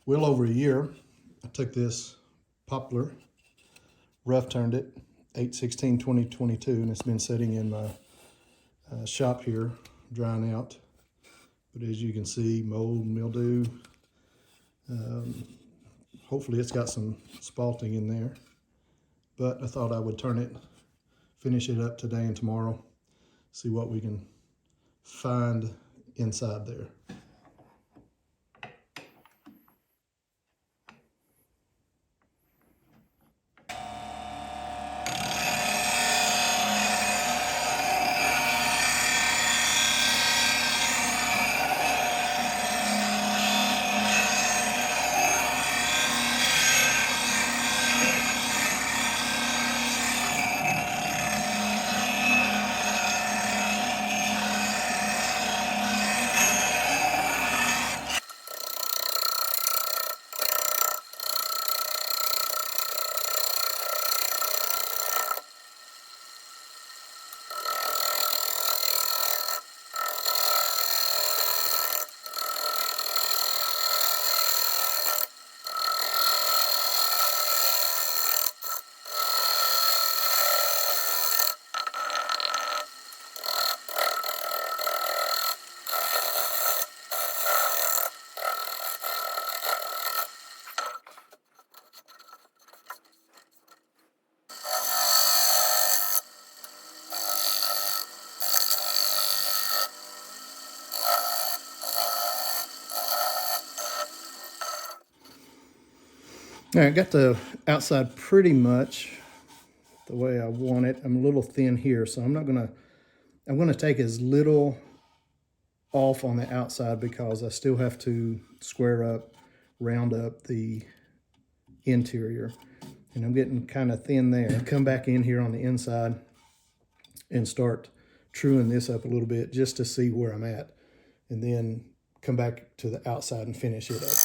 well over a year. I took this Poplar, rough turned it, 8/16/2022, and it's been sitting in my shop here, drying out. But as you can see, mold, mildew. Hopefully it's got some spalting in there. But I thought I would turn it, finish it up today and tomorrow, see what we can find inside there. All right, got the outside pretty much the way I want it. I'm a little thin here, so I'm gonna take as little off on the outside because I still have to square up, round up the interior. And I'm getting kind of thin there. Come back in here on the inside and start truing this up a little bit just to see where I'm at. And then come back to the outside and finish it up.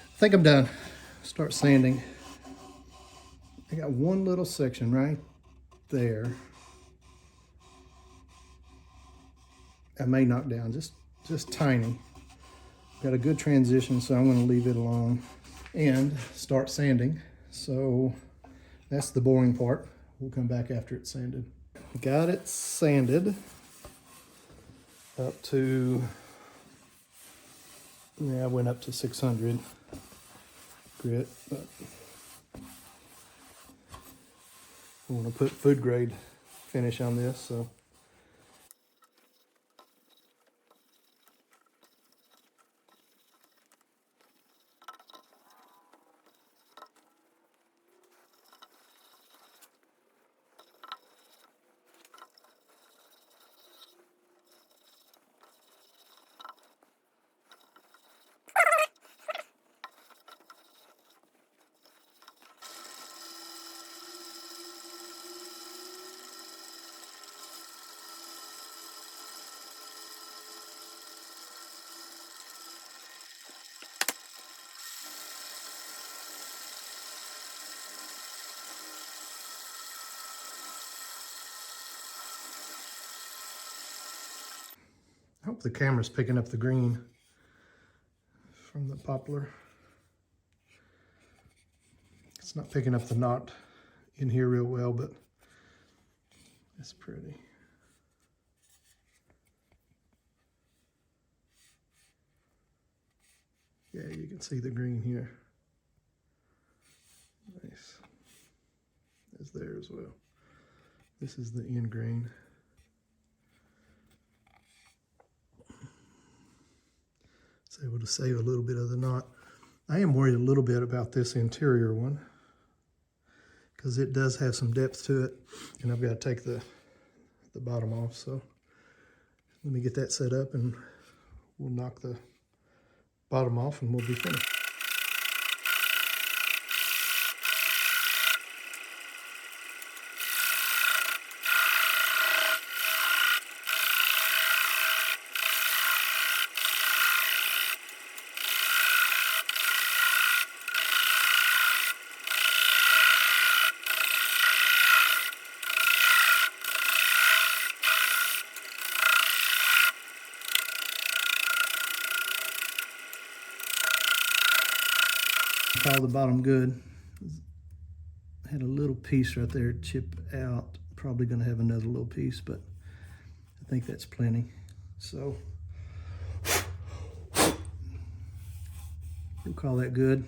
I think I'm done. Start sanding. I got one little section right there. I may knock down just tiny. Got a good transition, so I'm going to leave it alone and start sanding. So that's the boring part. We'll come back after it's sanded. Got it sanded up to, yeah, I went up to 600 grit, but I want to put food grade finish on this, so. I hope the camera's picking up the green from the poplar. It's not picking up the knot in here real well, but it's pretty. Yeah, you can see the green here. Nice. It's there as well. This is the end grain. It's able to save a little bit of the knot. I am worried a little bit about this interior one because it does have some depth to it, and I've got to take the bottom off. So let me get that set up and we'll knock the bottom off and we'll be finished. All the bottom good. Had a little piece right there chip out. Probably going to have another little piece, but I think that's plenty. So we'll call that good.